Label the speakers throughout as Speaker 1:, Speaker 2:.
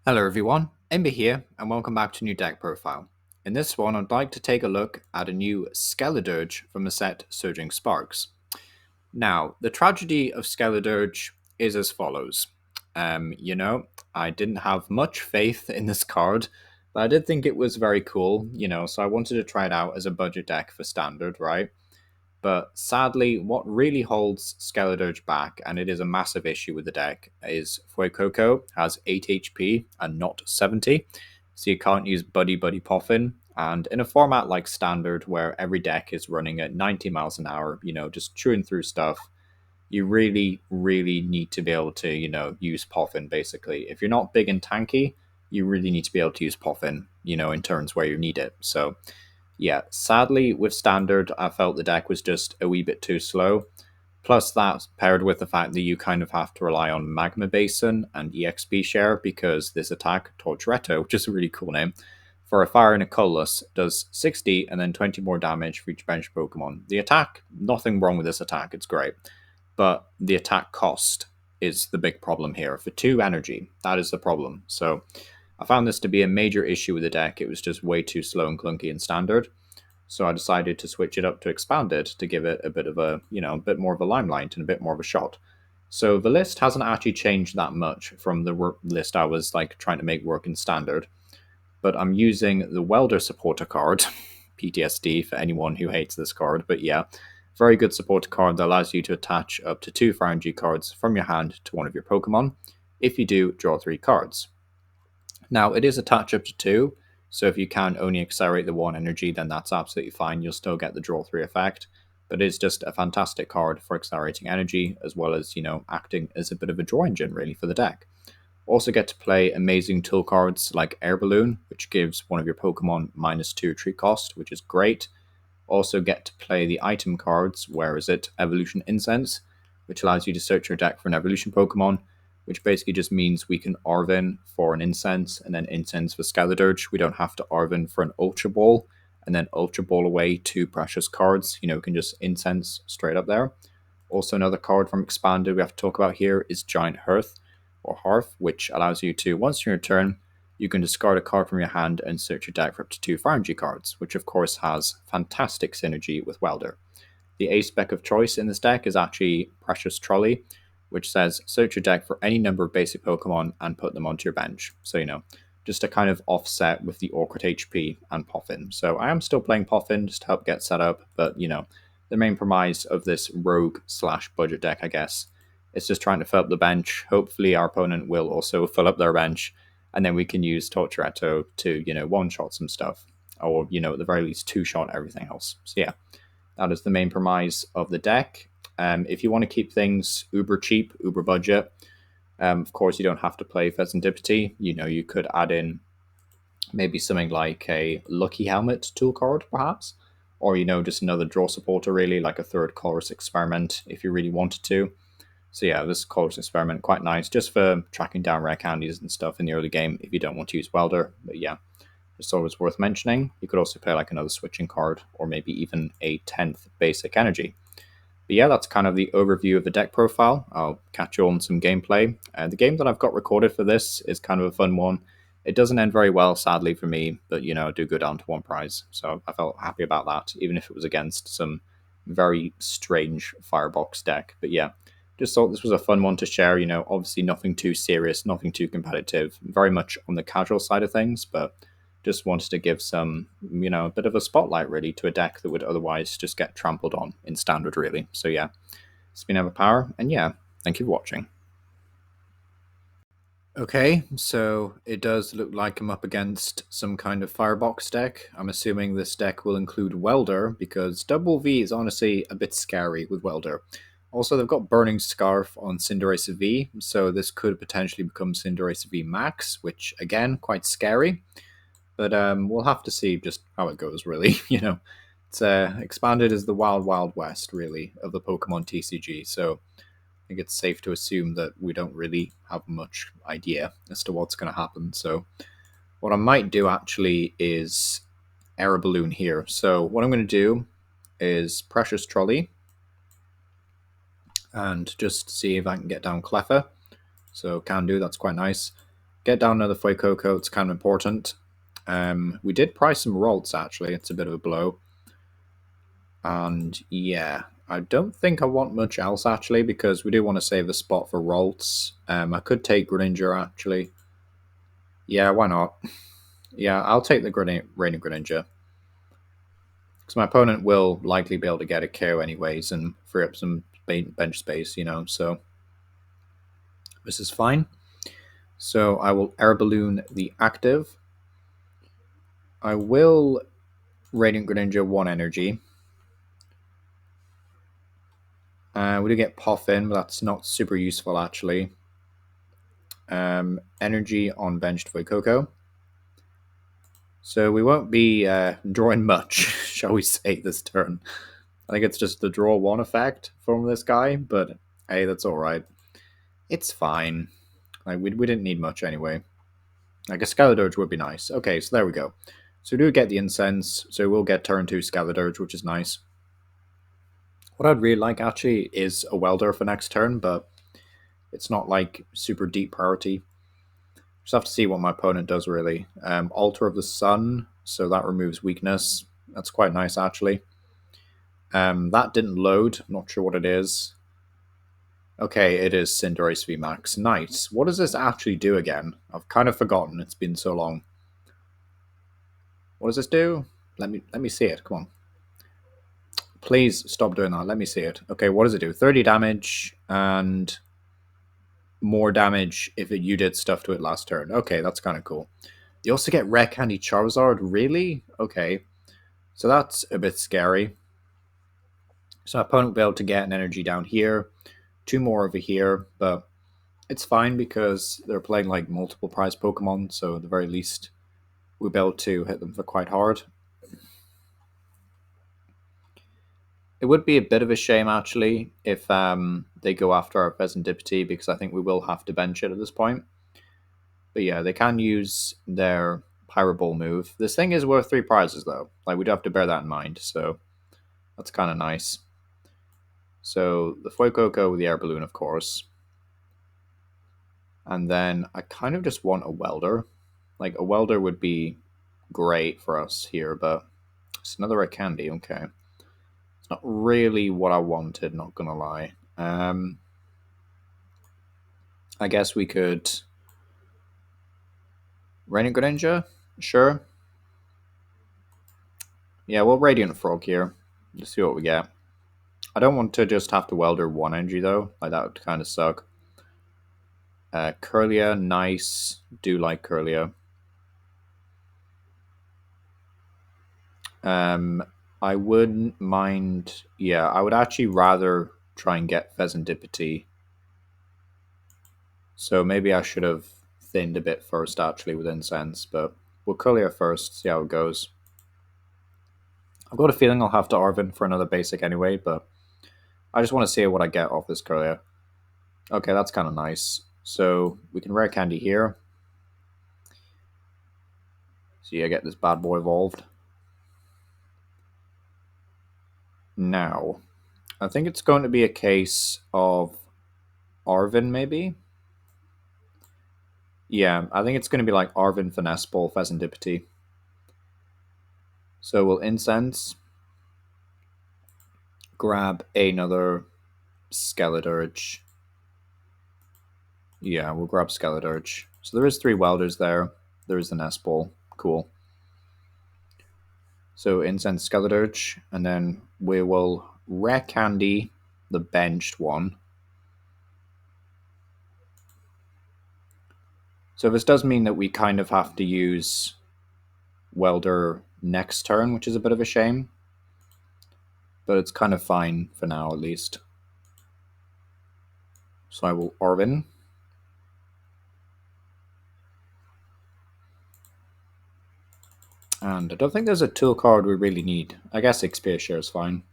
Speaker 1: Hello everyone, Ember here, and welcome back to New Deck Profile. In this one, I'd like to take a look at a new Skeledirge from the set Surging Sparks. Now, the tragedy of Skeledirge is as follows. I didn't have much faith in this card, but I did think it was very cool, so I wanted to try it out as a budget deck for Standard, right? But sadly, what really holds Skeledirge back, and it is a massive issue with the deck, is Fuecoco has 8 HP and not 70, so you can't use Buddy-Buddy Poffin. And in a format like Standard, where every deck is running at 90 miles an hour, just chewing through stuff, you really, really need to be able to, use Poffin, basically. If you're not big and tanky, you really need to be able to use Poffin, in turns where you need it. So yeah, sadly, with Standard, I felt the deck was just a wee bit too slow. Plus, that paired with the fact that you kind of have to rely on Magma Basin and EXP share because this attack, Torturetto, which is a really cool name, for a fire and a colorless, does 60 and then 20 more damage for each bench Pokemon. The attack, nothing wrong with this attack, it's great. But the attack cost is the big problem here. For 2 energy, that is the problem. So I found this to be a major issue with the deck. It was just way too slow and clunky in Standard. So I decided to switch it up to Expanded to give it a bit of a, a bit more of a limelight and a bit more of a shot. So the list hasn't actually changed that much from the list I was trying to make work in Standard. But I'm using the Welder supporter card, PTSD for anyone who hates this card. But yeah, very good supporter card that allows you to attach up to 2 Fire Energy cards from your hand to one of your Pokemon. If you do, draw 3 cards. Now, it is attached up to 2, so if you can only accelerate the 1 energy, then that's absolutely fine. You'll still get the draw 3 effect, but it's just a fantastic card for accelerating energy, as well as, acting as a bit of a draw engine, really, for the deck. Also get to play amazing tool cards like Air Balloon, which gives one of your Pokemon -2 retreat cost, which is great. Also get to play the item cards, where is it? Evolution Incense, which allows you to search your deck for an evolution Pokemon, which basically just means we can Arven for an Incense and then Incense for Skeledirge. We don't have to Arven for an Ultra Ball and then Ultra Ball away 2 precious cards. We can just Incense straight up there. Also, another card from Expanded we have to talk about here is Giant Hearth or Hearth, which allows you to, once in your turn, you can discard a card from your hand and search your deck for up to 2 Fire Energy cards, which of course has fantastic synergy with Welder. The ace spec of choice in this deck is actually Precious Trolley, which says search your deck for any number of basic Pokemon and put them onto your bench. So, just to kind of offset with the awkward HP and Poffin. So I am still playing Poffin just to help get set up, but, the main premise of this rogue/budget deck, I guess, is just trying to fill up the bench. Hopefully our opponent will also fill up their bench, and then we can use Torturetto to, one-shot some stuff, or, at the very least, 2-shot everything else. So yeah, that is the main premise of the deck. If you want to keep things uber cheap, uber budget, of course you don't have to play Fezandipiti. You could add in maybe something like a Lucky Helmet tool card, perhaps, or just another draw supporter, really, like a third Colress experiment if you really wanted to. So yeah, this Colress experiment quite nice, just for tracking down rare candies and stuff in the early game if you don't want to use Welder. But yeah, it's always worth mentioning. You could also play like another switching card, or maybe even a 10th basic energy. But yeah, that's kind of the overview of the deck profile. I'll catch you on some gameplay. The game that I've got recorded for this is kind of a fun one. It doesn't end very well, sadly, for me, but, I do go down to 1 prize. So I felt happy about that, even if it was against some very strange Firebox deck. But yeah, just thought this was a fun one to share. Obviously nothing too serious, nothing too competitive, very much on the casual side of things, but just wanted to give some, a bit of a spotlight, really, to a deck that would otherwise just get trampled on in Standard, really. So yeah, it's been Everpower, and yeah, thank you for watching. Okay, so it does look like I'm up against some kind of Firebox deck. I'm assuming this deck will include Welder, because Double V is honestly a bit scary with Welder. Also, they've got Burning Scarf on Cinderace V, so this could potentially become Cinderace V Max, which, again, quite scary. But we'll have to see just how it goes, really. It's Expanded as the wild, wild west, really, of the Pokemon TCG. So I think it's safe to assume that we don't really have much idea as to what's going to happen. So what I might do, actually, is Air Balloon here. So what I'm going to do is Precious Trolley and just see if I can get down Cleffa. So can do, that's quite nice. get down another Fuecoco. It's kind of important. We did price some Ralts, actually. It's a bit of a blow. And yeah, I don't think I want much else, actually, because we do want to save a spot for Ralts. I could take Greninja, actually. Yeah, why not? Yeah, I'll take the Radiant Greninja. Because my opponent will likely be able to get a KO anyways and free up some bench space, you know, so this is fine. So I will Air Balloon the active. I will Radiant Greninja 1 energy. We do get Poffin, but that's not super useful actually. Energy on benched Fuecoco. So we won't be drawing much, shall we say, this turn. I think it's just the draw 1 effect from this guy, but hey, that's alright. It's fine. Like we didn't need much anyway. Like a Skeledirge would be nice. Okay, so there we go. So we do get the Incense, so we'll get turn 2 Skeledirge, which is nice. What I'd really like actually is a Welder for next turn, but it's not like super deep priority. Just have to see what my opponent does really. Altar of the Sun, so that removes weakness. That's quite nice actually. That didn't load, I'm not sure what it is. Okay, it is Cinderace VMAX. Nice. What does this actually do again? I've kind of forgotten, it's been so long. What does this do? Let me see it, come on. Please stop doing that, let me see it. Okay, what does it do? 30 damage and more damage if you did stuff to it last turn. Okay, that's kind of cool. You also get Rare Candy Charizard, really? Okay, so that's a bit scary. So my opponent will be able to get an energy down here, 2 more over here, but it's fine because they're playing like multiple prize Pokemon, so at the very least we'll be able to hit them for quite hard. It would be a bit of a shame actually if they go after our Fezandipiti, because I think we will have to bench it at this point. But yeah, they can use their Pyro Ball move. This thing is worth 3 prizes though. Like we do have to bear that in mind, so that's kind of nice. So the Fuecoco with the Air Balloon, of course. And then I kind of just want a Welder. Like a Welder would be great for us here, but it's another Rare Candy, okay. It's not really what I wanted, not gonna lie. I guess we could Radiant Greninja, sure. Yeah, we'll Radiant Frog here. Let's see what we get. I don't want to just have to Welder 1 energy though. Like that would kind of suck. Kirlia, nice. Do like Kirlia. I wouldn't mind. Yeah, I would actually rather try and get Fezandipiti. So maybe I should have thinned a bit first actually with Incense, but we'll Kirlia first, see how it goes. I've got a feeling I'll have to Arven for another basic anyway, but I just want to see what I get off this Kirlia. Okay, that's kind of nice. So we can Rare Candy here. See, I get this bad boy evolved. Now, I think it's going to be a case of Arven, maybe? Yeah, I think it's going to be like Arven, Finesse Ball, Fezandipiti. So we'll Incense. Grab another Skeledirge. Yeah, we'll grab Skeledirge. So there is 3 Welders there. There is the Nest Ball. Cool. So Incense Skeledirge, and then we will Rare Candy the benched one. So this does mean that we kind of have to use Welder next turn, which is a bit of a shame. But it's kind of fine for now, at least. So I will Arven. And I don't think there's a tool card we really need. I guess XP share is fine.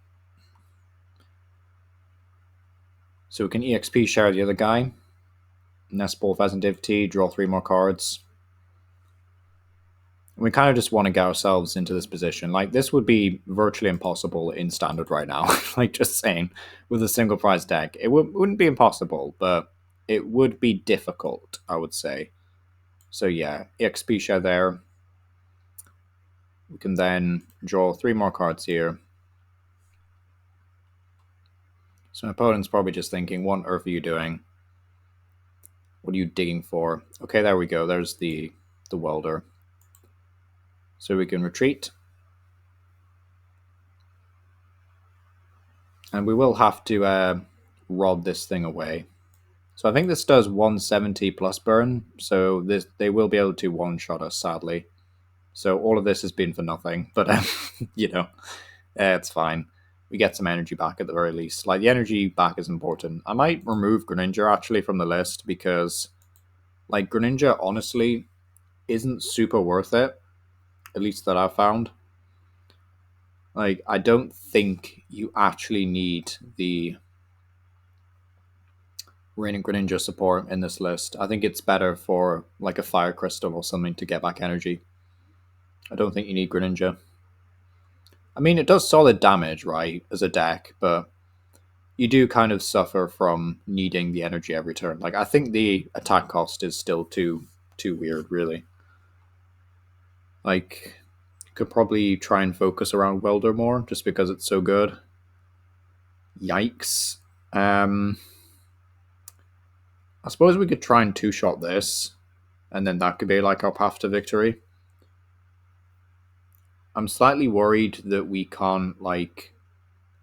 Speaker 1: So we can EXP share the other guy. Nest Ball, Fezandipiti, draw 3 more cards. We kind of just want to get ourselves into this position. Like, this would be virtually impossible in Standard right now. Like, just saying, with a single prize deck. It wouldn't be impossible, but it would be difficult, I would say. So yeah, EXP share there. We can then draw 3 more cards here. So my opponent's probably just thinking, what on earth are you doing? What are you digging for? Okay, there we go. There's the welder. So we can retreat. And we will have to rod this thing away. So I think this does 170 plus burn. So they will be able to one-shot us, sadly. So all of this has been for nothing. But, you know, it's fine. We get some energy back at the very least. Like, the energy back is important. I might remove Greninja, actually, from the list because, like, Greninja, honestly, isn't super worth it. At least that I've found. Like, I don't think you actually need the Radiant Greninja support in this list. I think it's better for, like, a Fire Crystal or something to get back energy. I don't think you need Greninja. I mean, it does solid damage, right, as a deck, but you do kind of suffer from needing the energy every turn. Like, I think the attack cost is still too weird, really. Like, could probably try and focus around Welder more, just because it's so good. Yikes. I suppose we could try and two-shot this, and then that could be like our path to victory. I'm slightly worried that we can't, like,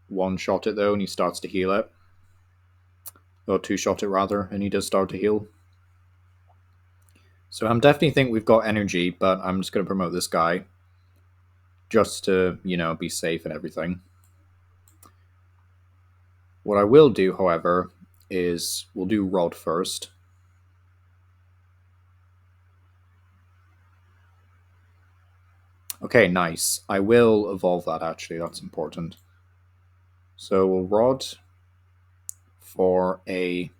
Speaker 1: one-shot it, though, and he starts to heal it. Or two-shot it, rather, and he does start to heal. So I'm definitely think we've got energy, but I'm just going to promote this guy. Just to, you know, be safe and everything. What I will do, however, is we'll do Rod first. Okay, nice. I will evolve that, actually. That's important. So we'll Rod for a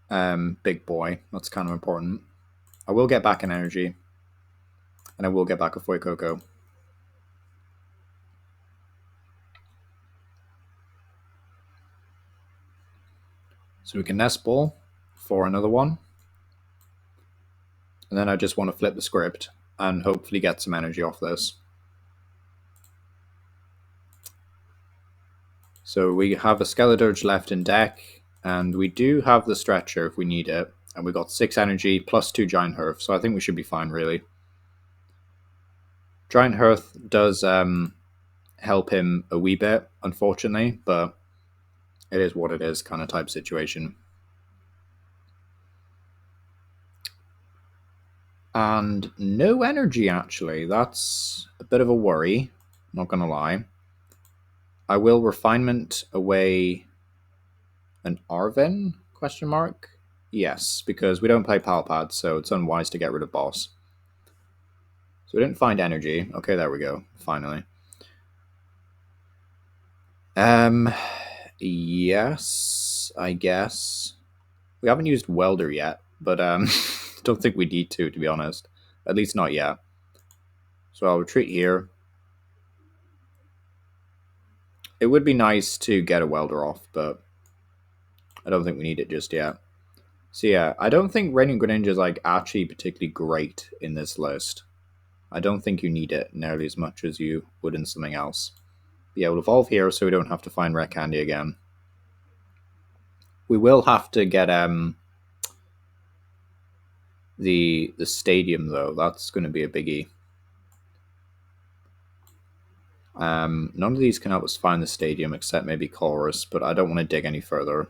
Speaker 1: big boy. That's kind of important. I will get back an energy. And I will get back a Fuecoco. So we can Nest Ball for another one. And then I just want to flip the script and hopefully get some energy off this. So we have a Skeledirge left in deck, and we do have the Stretcher if we need it. And we got 6 energy plus 2 Giant Hearth, so I think we should be fine, really. Giant Hearth does help him a wee bit, unfortunately, but it is what it is kind of type situation. And no energy, actually. That's a bit of a worry, not going to lie. I will Refinement away an Arven, question mark? Yes, because we don't play PAL Pad, so it's unwise to get rid of Boss. So we didn't find energy. Okay, there we go, finally. Yes, I guess. We haven't used Welder yet, but don't think we need to be honest. At least not yet. So I'll retreat here. It would be nice to get a Welder off, but I don't think we need it just yet. So yeah, I don't think Radiant Greninja is like actually particularly great in this list. I don't think you need it nearly as much as you would in something else. Be able to evolve here so we don't have to find Rare Candy again. We will have to get the stadium though. That's going to be a biggie. None of these can help us find the stadium except maybe Colress, but I don't want to dig any further.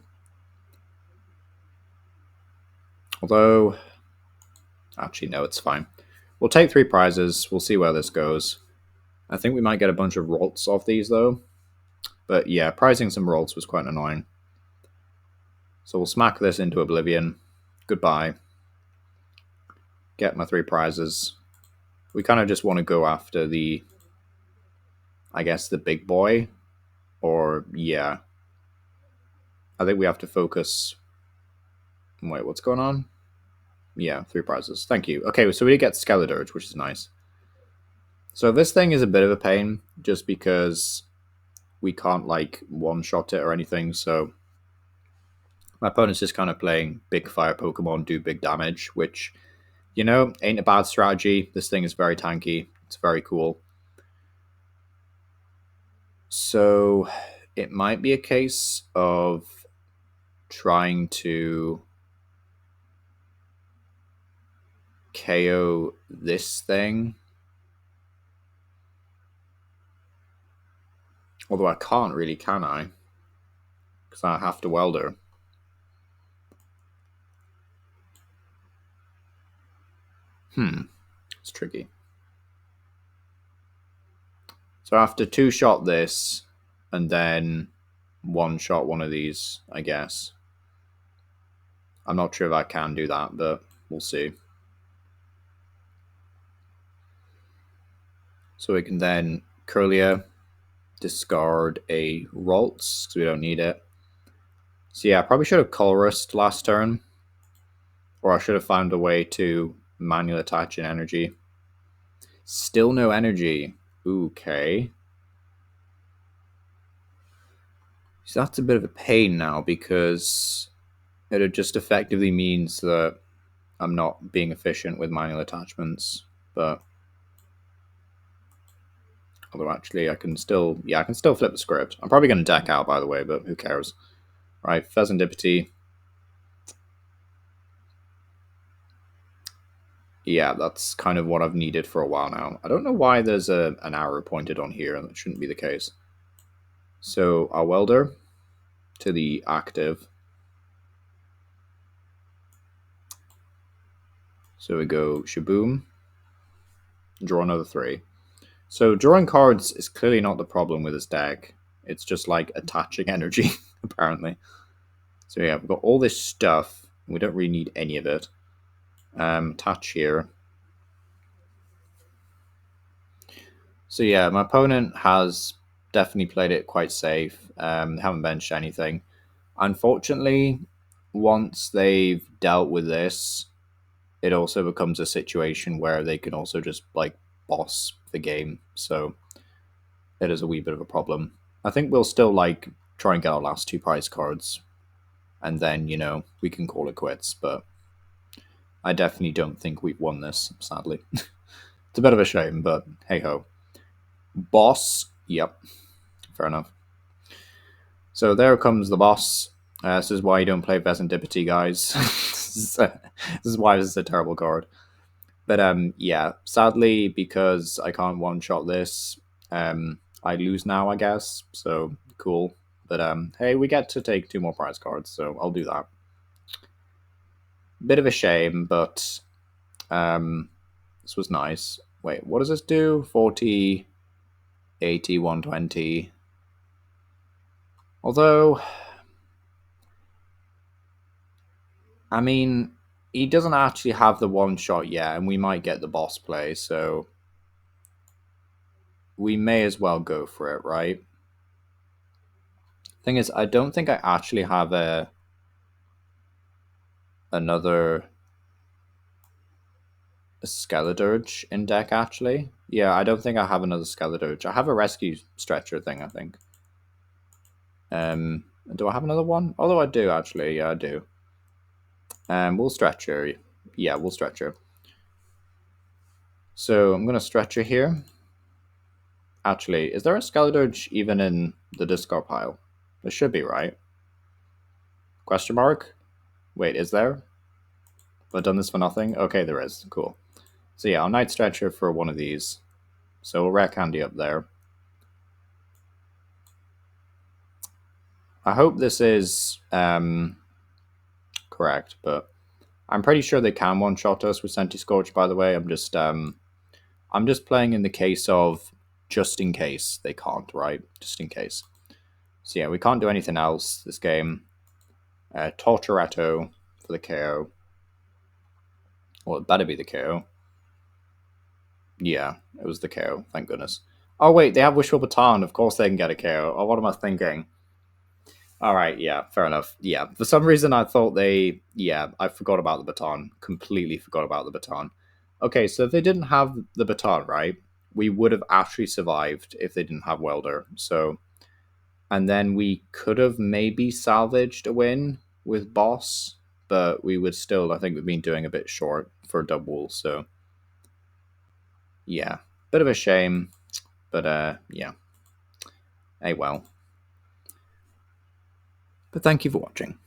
Speaker 1: Although, actually no, it's fine. We'll take 3 prizes. We'll see where this goes. I think we might get a bunch of Ralts off these though. But yeah, prizing some Ralts was quite annoying. So we'll smack this into oblivion. Goodbye. Get my 3 prizes. We kind of just want to go after the, I guess, the big boy. Or, yeah. I think we have to focus. Wait, what's going on? Yeah, 3 prizes. Thank you. Okay, so we get Skeledirge, which is nice. So this thing is a bit of a pain, just because we can't, like, one-shot it or anything, so My opponent's just kind of playing big fire Pokemon, do big damage, which, you know, ain't a bad strategy. This thing is very tanky. It's very cool. So it might be a case of trying to KO this thing. Although I can't really, can I? Because I have to Welder. It's tricky. So I have to two-shot this, and then one-shot one of these, I guess. I'm not sure if I can do that, but we'll see. So we can then Kirlia, discard a Ralts, because we don't need it. So yeah, I probably should have Colress last turn. Or I should have found a way to manually attach an energy. Still no energy. Okay. So that's a bit of a pain now, because it just effectively means that I'm not being efficient with manual attachments. But although actually I can still, yeah, I can still flip the script. I'm probably going to deck out, by the way, but who cares? Right, Fezandipiti. Yeah, that's kind of what I've needed for a while now. I don't know why there's an arrow pointed on here, and that shouldn't be the case. So our Welder to the active. So we go Shaboom, draw another 3. So drawing cards is clearly not the problem with this deck. It's just like attaching energy, apparently. So yeah, we've got all this stuff. We don't really need any of it. Attach here. So yeah, my opponent has definitely played it quite safe. Haven't benched anything. Unfortunately, once they've dealt with this, it also becomes a situation where they can also just like boss the game. So it is a wee bit of a problem. I think we'll still like try and get our last 2 prize cards, and then, you know, we can call it quits. But I definitely don't think we've won this, sadly. It's a bit of a shame, but hey ho. Boss, yep, fair enough. So there comes the boss. This is why you don't play Fezandipiti, guys. This is why this is a terrible card. But yeah, sadly, because I can't one-shot this, I lose now, I guess. So cool. But hey, we get to take 2 more prize cards, so I'll do that. Bit of a shame, but this was nice. Wait, what does this do? 40, 80, 120. Although, I mean, he doesn't actually have the one-shot yet, and we might get the boss play, so we may as well go for it, right? Thing is, I don't think I actually have another Skeledirge in deck, actually. Yeah, I don't think I have another Skeledirge. I have a Rescue Stretcher thing, I think. Do I have another one? Although I do, actually. Yeah, I do. We'll Stretcher. Yeah, we'll Stretcher. So I'm going to Stretcher here. Actually, is there a Skeledirge even in the discard pile? There should be, right? Question mark? Wait, is there? Have I done this for nothing? Okay, there is. Cool. So yeah, I'll Night Stretcher for one of these. So we'll Rare Candy up there. I hope this is correct, but I'm pretty sure they can one-shot us with Senti-Scorch, by the way. I'm just playing in the case of just in case they can't, right? Just in case. So yeah, we can't do anything else this game. Torturetto for the KO. Well, it better be the KO. Yeah, it was the KO, thank goodness. Oh wait, they have Wishful Baton. Of course they can get a KO. Oh, what am I thinking? Alright, yeah, fair enough. Yeah, for some reason I thought they... Yeah, I forgot about the baton. Completely forgot about the baton. Okay, so if they didn't have the baton, right, we would have actually survived if they didn't have Welder. So, and then we could have maybe salvaged a win with boss, but we would still, I think we've been doing a bit short for double, so yeah, bit of a shame, but yeah, hey well. But thank you for watching.